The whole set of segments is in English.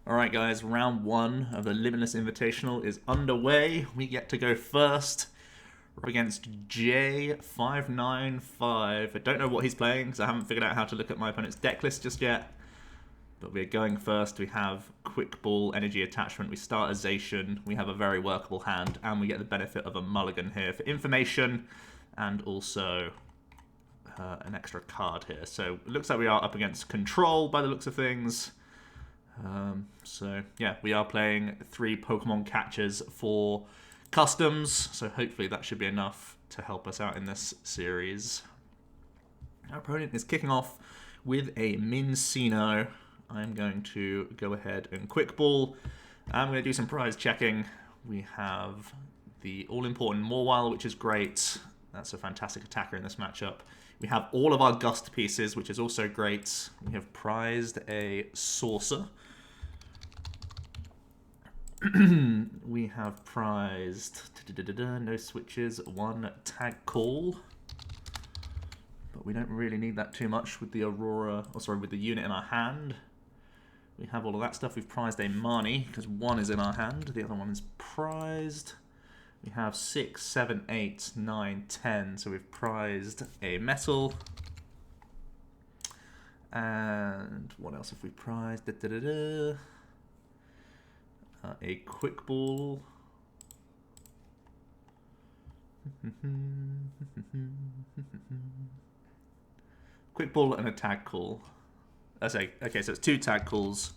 Alright guys, round 1 of the Limitless Invitational is underway. We get to go first. We're up against J595. I don't know what he's playing because I haven't figured out how to look at my opponent's deck list just yet. But we're going first. We have Quick Ball, Energy Attachment, we start Azation, we have a very workable hand, and we get the benefit of a mulligan here for information, and also an extra card here. So it looks like we are up against Control by the looks of things. So yeah, we are playing 3 Pokemon catchers for customs, so hopefully that should be enough to help us out in this series. Our opponent is kicking off with a Mincino. I'm going to go ahead and Quick Ball. I'm going to do some prize checking. We have the all-important Mawile, which is great. That's a fantastic attacker in this matchup. We have all of our Gust pieces, which is also great. We have prized a Saucer. We have prized no switches, 1 Tag Call, but we don't really need that too much with the with the unit in our hand. We have all of that stuff. We've prized a Marnie because 1 is in our hand, the other one is prized. We have 6, 7, 8, 9, 10, so we've prized a Metal. And what else have we prized? A Quick Ball. Quick Ball and a Tag Call. Okay, so it's 2 Tag Calls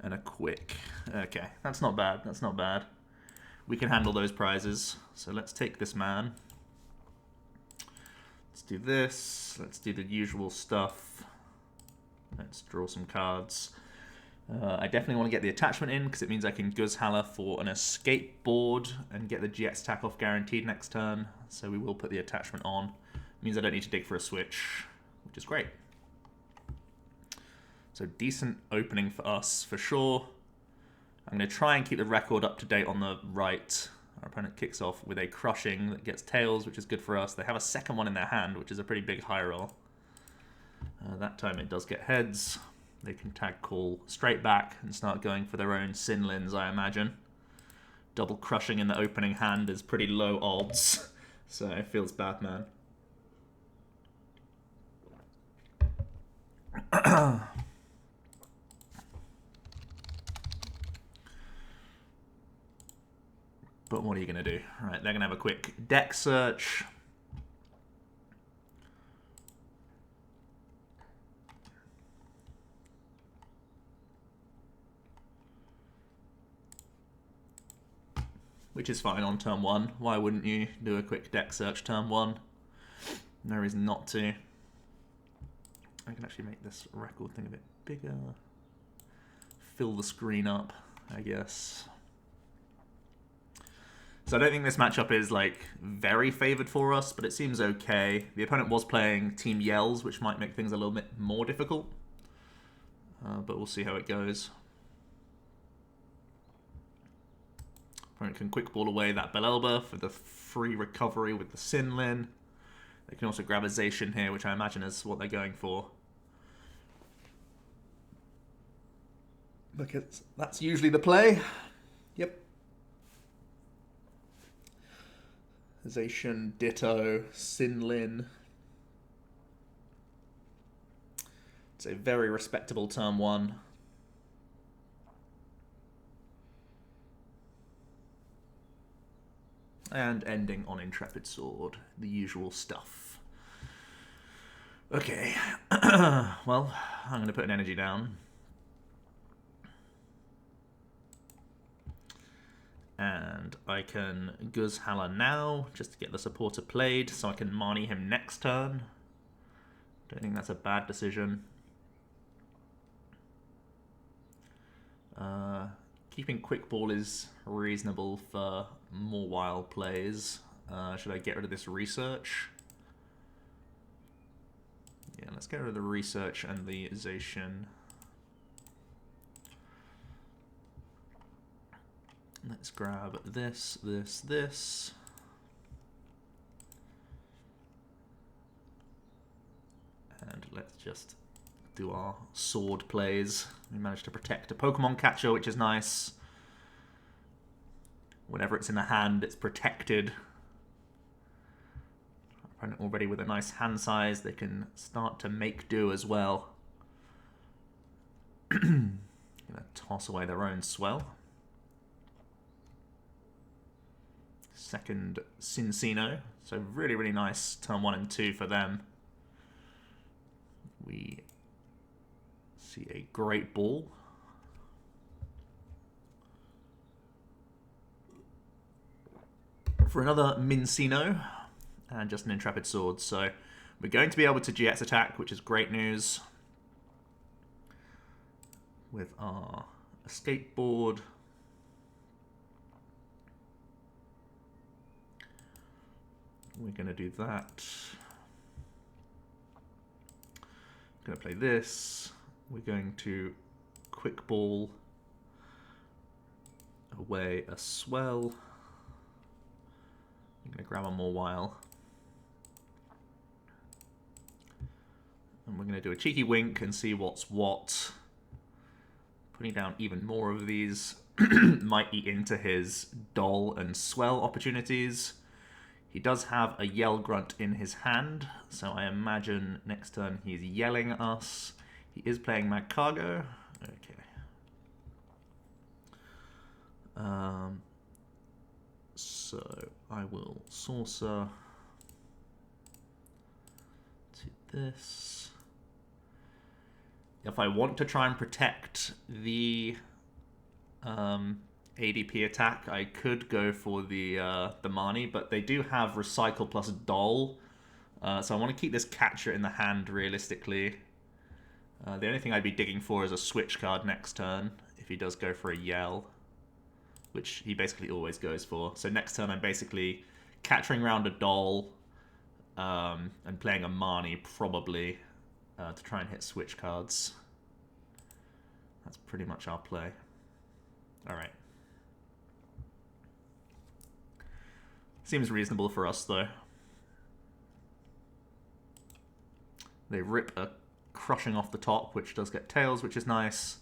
and a Quick. Okay, that's not bad. That's not bad. We can handle those prizes. So let's take this man. Let's do this. Let's do the usual stuff. Let's draw some cards. I definitely want to get the attachment in because it means I can Guzhala for an escape board and get the GX attack off guaranteed next turn. So we will put the attachment on. It means I don't need to dig for a switch, which is great. So decent opening for us for sure. I'm going to try and keep the record up to date on the right. Our opponent kicks off with a Crushing that gets tails, which is good for us. They have a second one in their hand, which is a pretty big high roll. That time it does get heads. They can Tag Call straight back and start going for their own Sinlins, I imagine. Double Crushing in the opening hand is pretty low odds, so it feels bad, man. But what are you going to do? All right, they're going to have a quick deck search. Which is fine on turn 1. Why wouldn't you do a quick deck search turn 1? No reason not to. I can actually make this record thing a bit bigger. Fill the screen up, I guess. So I don't think this matchup is like very favored for us, but it seems okay. The opponent was playing Team Yells, which might make things a little bit more difficult. But we'll see how it goes. Opponent can Quick Ball away that Belelba for the free recovery with the Sinlin. They can also grab a Zacian here, which I imagine is what they're going for. Because that's usually the play. Yep. Zacian, Ditto, Sinlin. It's a very respectable turn 1. And ending on Intrepid Sword, the usual stuff. Okay, well, I'm going to put an energy down. And I can Guzhala now, just to get the supporter played, so I can Marnie him next turn. Don't think that's a bad decision. Keeping Quick Ball is reasonable for more wild plays. Should I get rid of this research? Yeah, let's get rid of the research and the Zacian. Let's grab this, this. And let's just do our sword plays. We managed to protect a Pokemon catcher, which is nice. Whenever it's in the hand, it's protected. Our opponent already with a nice hand size, they can start to make do as well. Gonna toss away their own swell. Second Cincino, so really, really nice turn 1 and 2 for them. We see a great ball. For another Mincino, and just an Intrepid Sword. So we're going to be able to GX attack, which is great news. With our escape board. We're going to do that. Going to play this. We're going to quick ball away a swell. I'm going to grab one more while. And we're going to do a cheeky wink and see what's what. Putting down even more of these might eat into his Doll and Swell opportunities. He does have a Yell Grunt in his hand, so I imagine next turn he's yelling at us. He is playing Magcargo. Okay. So I will Saucer to this. If I want to try and protect the ADP attack, I could go for the Marnie, but they do have Recycle plus Doll, so I want to keep this catcher in the hand realistically. The only thing I'd be digging for is a switch card next turn, if he does go for a Yell, which he basically always goes for. So next turn I'm basically catching around a Doll and playing a Marnie probably to try and hit switch cards. That's pretty much our play. Alright. Seems reasonable for us, though. They rip a Crushing off the top, which does get tails, which is nice.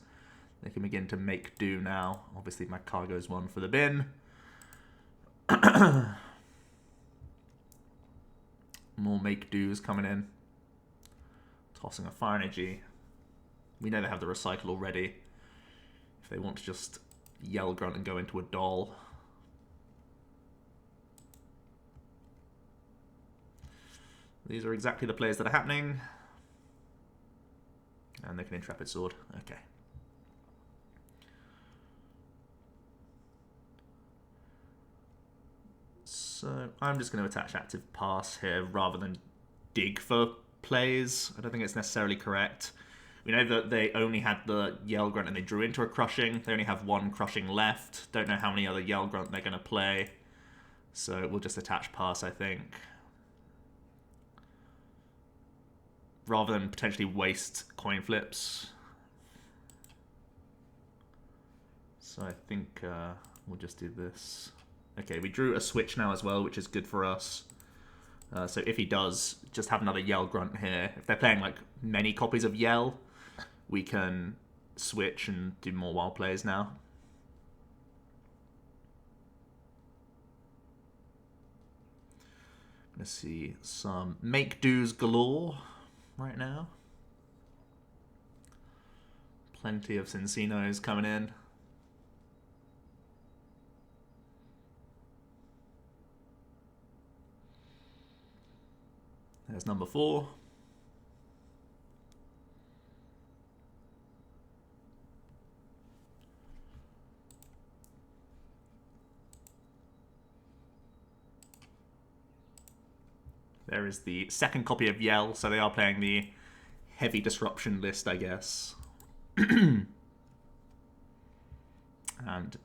They can begin to make do now. Obviously, my cargo's one for the bin. More make do's coming in. Tossing a Fire Energy. We know they have the Recycle already. If they want to just Yell Grunt and go into a Doll. These are exactly the plays that are happening. And they can Intrepid Sword. Okay. So I'm just going to attach Active Pass here rather than dig for plays. I don't think it's necessarily correct. We know that they only had the Yell Grunt and they drew into a Crushing. They only have one Crushing left. Don't know how many other Yell Grunt they're going to play. So we'll just attach Pass, I think. Rather than potentially waste coin flips. So I think we'll just do this. Okay, we drew a switch now as well, which is good for us. So if he does, just have another Yell Grunt here. If they're playing like many copies of Yell, we can switch and do more wild plays now. Let's see, some make do's galore right now. Plenty of Cincinos coming in. There's number 4. There is the second copy of Yell, so they are playing the heavy disruption list, I guess. And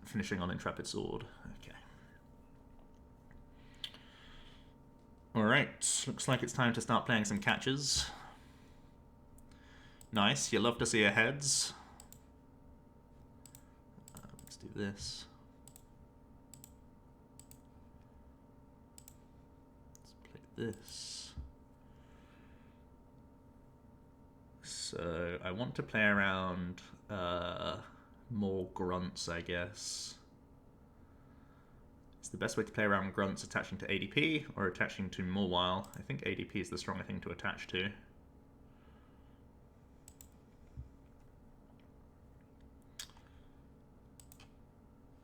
finishing on Intrepid Sword. Okay. Alright, looks like it's time to start playing some catches. Nice, you love to see a heads. Let's do this. Let's play this. So I want to play around more grunts, I guess. Is the best way to play around grunts attaching to ADP or attaching to Mawile? I think ADP is the stronger thing to attach to.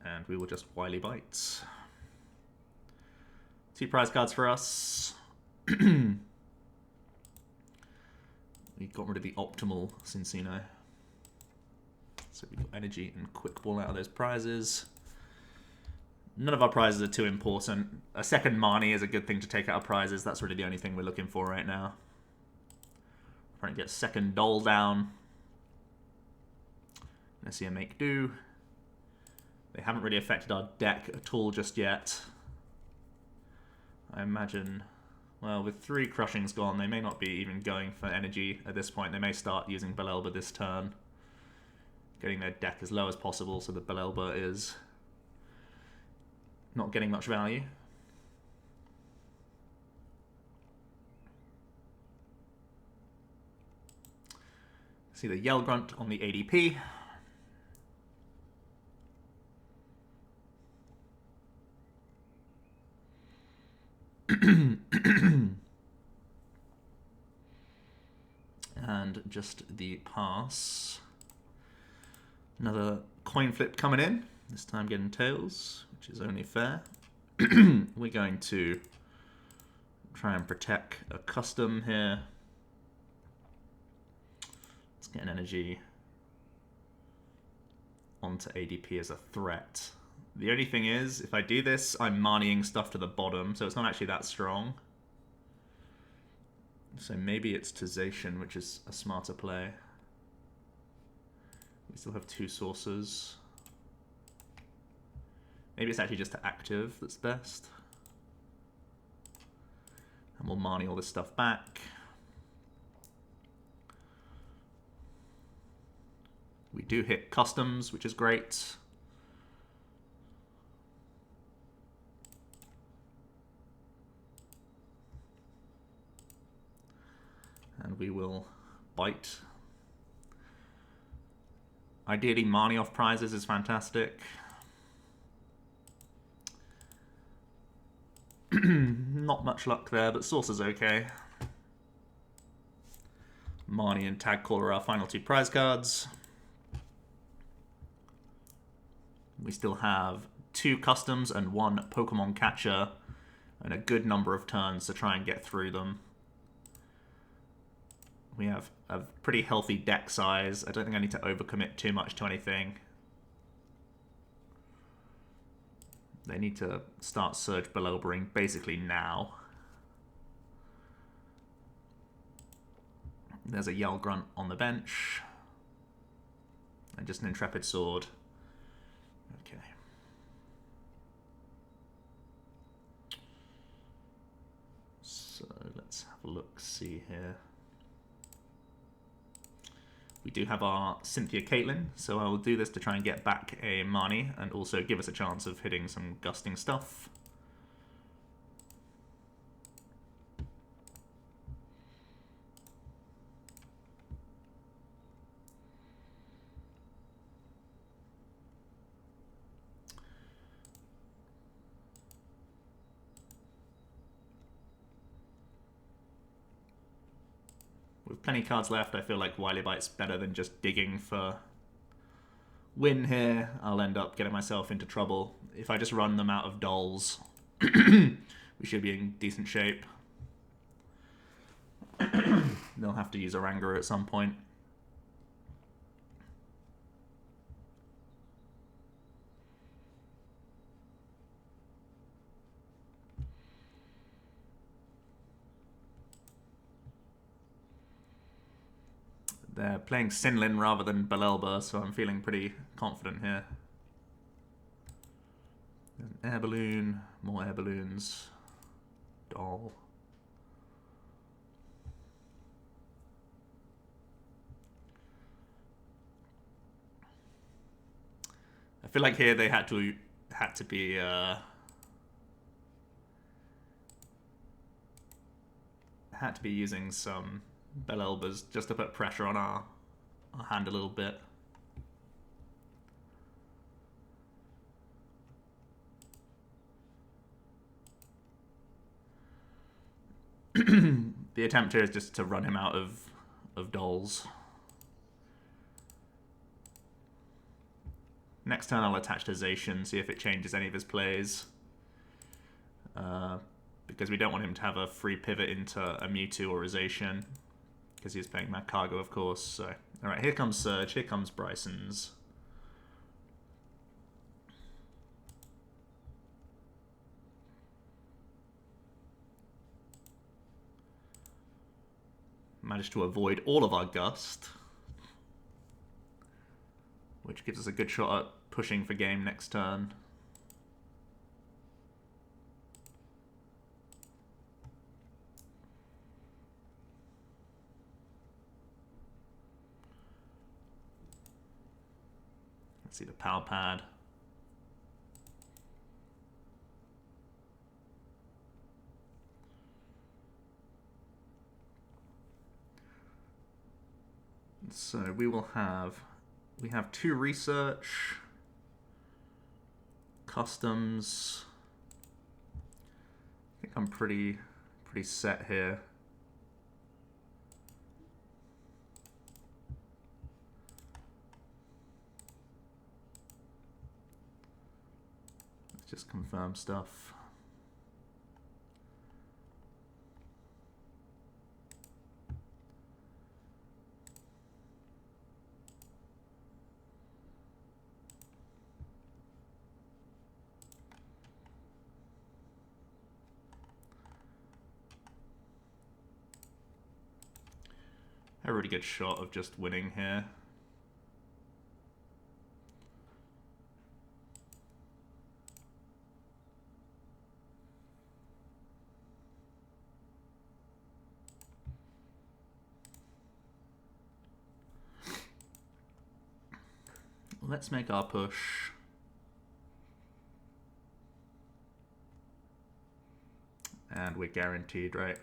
And we will just Wily Bite. 2 prize cards for us. We got rid of the optimal Cincino. So we got energy and quick ball out of those prizes. None of our prizes are too important. A second Marnie is a good thing to take out of prizes. That's really the only thing we're looking for right now. Trying to get second Doll down. Gonna see a make do. They haven't really affected our deck at all just yet. I imagine, well, with 3 Crushings gone, they may not be even going for energy at this point. They may start using Belelba this turn. Getting their deck as low as possible so that Belelba is not getting much value. See the Yell Grunt on the ADP. And just the pass. Another coin flip coming in, this time getting tails, which is only fair. We're going to try and protect a custom here. Let's get an energy onto ADP as a threat. The only thing is, if I do this, I'm Marnieing stuff to the bottom, so it's not actually that strong. So maybe it's Tization, which is a smarter play. We still have 2 sources. Maybe it's actually just to active that's best. And we'll Marnie all this stuff back. We do hit customs, which is great. And we will bite. Ideally, Marnie off prizes is fantastic. Not much luck there, but source is okay. Marnie and Tag Caller are our final 2 prize cards. We still have 2 customs and 1 Pokemon catcher and a good number of turns to try and get through them. We have a pretty healthy deck size. I don't think I need to overcommit too much to anything. They need to start Surge Belelbering basically now. There's a Yell Grunt on the bench. And just an Intrepid Sword. Okay. So let's have a look, see here. We do have our Cynthia Caitlin, so I will do this to try and get back a Marnie and also give us a chance of hitting some gusting stuff. With plenty of cards left, I feel like Wily Bite's better than just digging for win here. I'll end up getting myself into trouble. If I just run them out of dolls, we should be in decent shape. They'll have to use a Ranger at some point. They're playing Sinlin rather than Belelba, so I'm feeling pretty confident here. There's an air balloon, more air balloons, doll. I feel like here they had to be using some Bell Elbers, just to put pressure on our hand a little bit. The attempt here is just to run him out of dolls. Next turn I'll attach to Zacian, see if it changes any of his plays. Because we don't want him to have a free pivot into a Mewtwo or a Zacian. Because he's playing Mad Cargo, of course. So, alright, here comes Surge, here comes Bryson's. Managed to avoid all of our Gust, which gives us a good shot at pushing for game next turn. Let's see the Power Pad. So we have 2 research, customs. I think I'm pretty set here. Let's just confirm stuff. A really good shot of just winning here. Let's make our push. And we're guaranteed, right?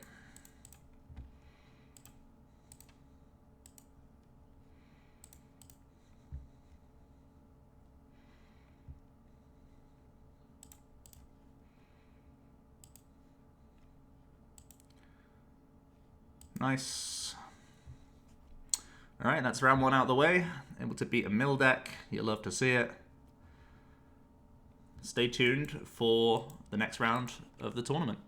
Nice. Alright, that's round 1 out of the way. Able to beat a mill deck. You'll love to see it. Stay tuned for the next round of the tournament.